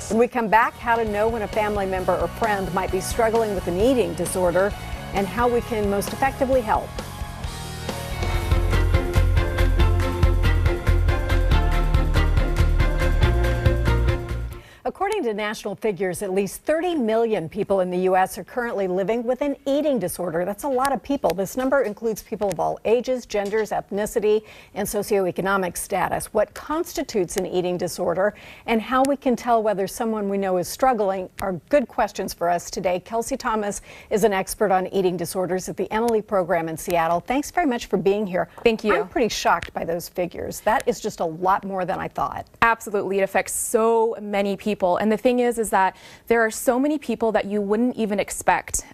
When we come back, how to know when a family member or friend might be struggling with an eating disorder and how we can most effectively help. According to national figures, at least 30 million people in the U.S. are currently living with an eating disorder. That's a lot of people. This number includes people of all ages, genders, ethnicity, and socioeconomic status. What constitutes an eating disorder and how we can tell whether someone we know is struggling are good questions for us today. Kelsey Thomas is an expert on eating disorders at the EmilyProgram in Seattle. Thanks very much for being here. Thank you. I'm pretty shocked by those figures. That is just a lot more than I thought. Absolutely. It affects so many people. And the thing is that there are so many people that you wouldn't even expect.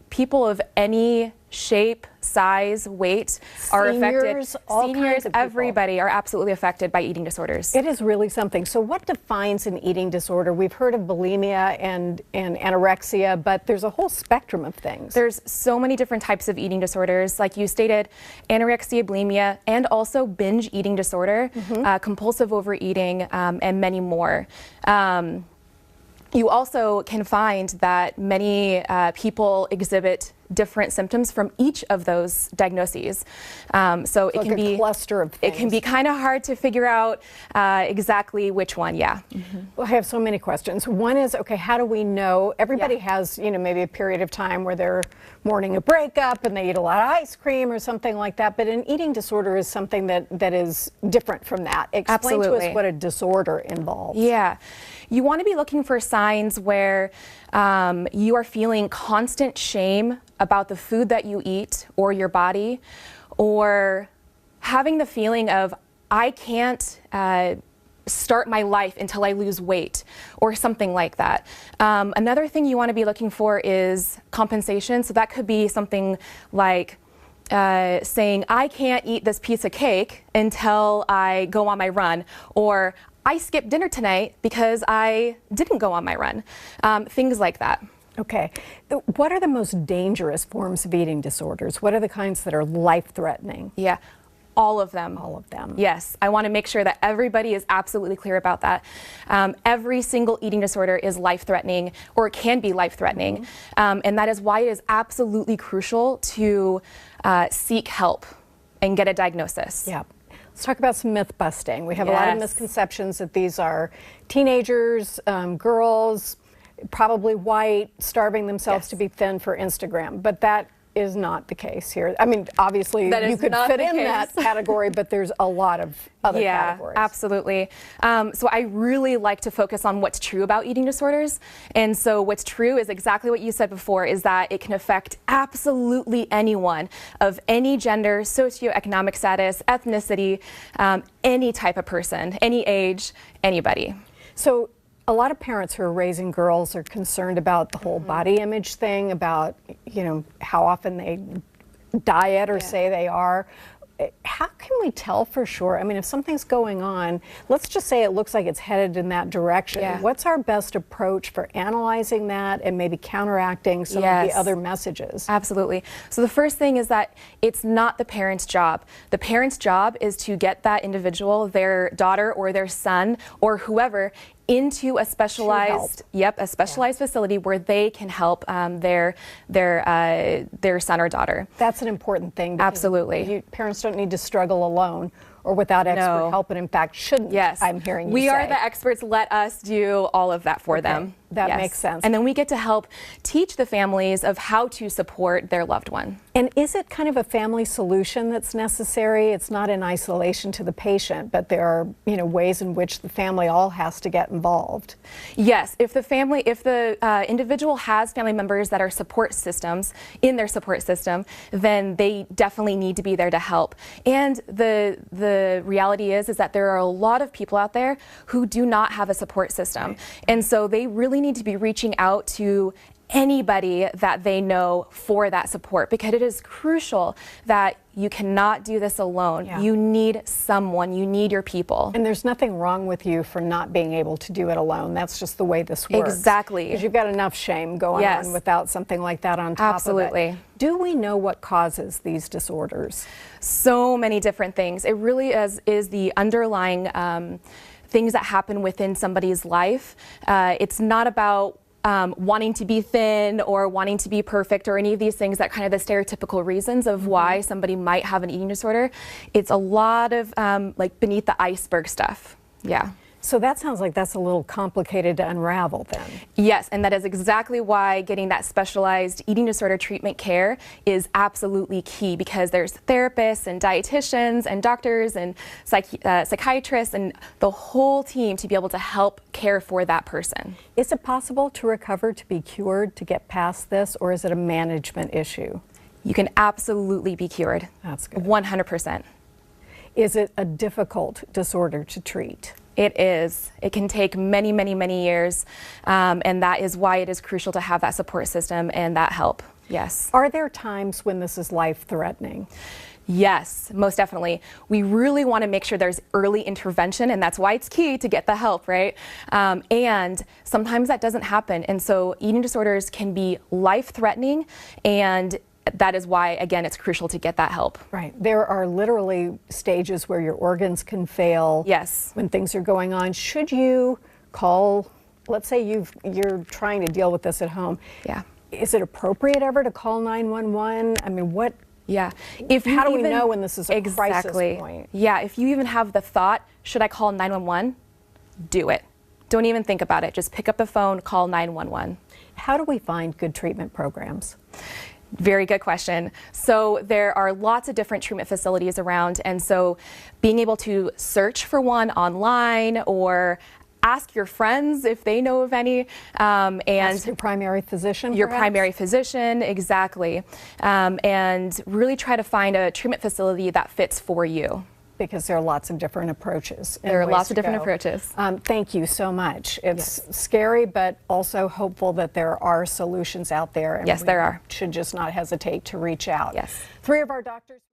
People of any shape, size, weight are affected. Seniors, everybody are absolutely affected by eating disorders. It is really something. So what defines an eating disorder? We've heard of bulimia and anorexia, but there's a whole spectrum of things. There's so many different types of eating disorders. Like you stated, anorexia, bulimia, and also binge eating disorder, compulsive overeating, and many more. You also can find that many people exhibit different symptoms from each of those diagnoses. So it can be a cluster of things. It can be kind of hard to figure out exactly which one. Yeah. Well, I have so many questions. One is, okay, how do we know? Everybody has, maybe a period of time where they're mourning a breakup and they eat a lot of ice cream or something like that. But an eating disorder is something that is different from that. Explain to us what a disorder involves. Yeah. You want to be looking for signs where you are feeling constant shame about the food that you eat or your body, or having the feeling of, I can't start my life until I lose weight, or something like that. Another thing you want to be looking for is compensation. So that could be something like saying, I can't eat this piece of cake until I go on my run, or I skipped dinner tonight because I didn't go on my run. Things like that. Okay. What are the most dangerous forms of eating disorders? What are the kinds that are life-threatening? Yeah. All of them. All of them. Yes. I want to make sure that everybody is absolutely clear about that. Every single eating disorder is life-threatening, or it can be life-threatening. And that is why it is absolutely crucial to seek help and get a diagnosis. Yeah. Let's talk about some myth busting. We have a lot of misconceptions that these are teenagers, girls, probably white, starving themselves to be thin for Instagram. But that is not the case here. I mean, obviously you could fit in that category, but there's a lot of other categories. Absolutely. So I really like to focus on what's true about eating disorders. And so what's true is exactly what you said before, is that it can affect absolutely anyone of any gender, socioeconomic status, ethnicity, any type of person, any age, anybody. So a lot of parents who are raising girls are concerned about the whole body image thing, about, how often they diet or say they are. How can we tell for sure? I mean, if something's going on, let's just say it looks like it's headed in that direction. What's our best approach for analyzing that and maybe counteracting some of the other messages? Absolutely. So the first thing is that it's not the parent's job. The parent's job is to get that individual, their daughter or their son or whoever, into a specialized, facility where they can help their son or daughter. That's an important thing. Absolutely. Parents don't need to struggle alone or without expert help, and in fact shouldn't. I'm hearing you say. We are the experts. Let us do all of that for them. That makes sense. And then we get to help teach the families of how to support their loved one. And is it kind of a family solution that's necessary? It's not in isolation to the patient, but there are, ways in which the family all has to get involved. Yes, if the individual has family members that are support systems in their support system, then they definitely need to be there to help. And the reality is that there are a lot of people out there who do not have a support system. And so they really need to be reaching out to anybody that they know for that support, because it is crucial that you cannot do this alone. You need someone, you need your people. And there's nothing wrong with you for not being able to do it alone. That's just the way this works. Exactly. Because you've got enough shame going on without something like that on top of it. Do we know what causes these disorders? So many different things. It really is the underlying things that happen within somebody's life. It's not about wanting to be thin or wanting to be perfect or any of these things that kind of the stereotypical reasons of why somebody might have an eating disorder. It's a lot of like beneath the iceberg stuff. Yeah. So that sounds like that's a little complicated to unravel then. Yes, and that is exactly why getting that specialized eating disorder treatment care is absolutely key, because there's therapists and dietitians and doctors and psychiatrists and the whole team to be able to help care for that person. Is it possible to recover, to be cured, to get past this, or is it a management issue? You can absolutely be cured. That's good. 100%. Is it a difficult disorder to treat? It is. It can take many, many, many years, and that is why it is crucial to have that support system and that help. Yes. Are there times when this is life-threatening? Yes, most definitely. We really want to make sure there's early intervention, and that's why it's key to get the help, right? And sometimes that doesn't happen, and so eating disorders can be life-threatening, and that is why, again, it's crucial to get that help. Right. There are literally stages where your organs can fail. Yes. When things are going on. Should you call, let's say you're trying to deal with this at home. Yeah. Is it appropriate ever to call 911? I mean, what? Yeah. How do we know when this is a crisis point? Yeah. If you even have the thought, should I call 911? Do it. Don't even think about it. Just pick up the phone, call 911. How do we find good treatment programs? Very good question. So there are lots of different treatment facilities around, and so being able to search for one online or ask your friends if they know of any. And ask your primary physician, Your perhaps? primary physician, exactly. And really try to find a treatment facility that fits for you. Because there are lots of different approaches. There are lots of different approaches. Thank you so much. It's scary, but also hopeful that there are solutions out there. And yes, there are. Should just not hesitate to reach out. Yes. 3 of our doctors.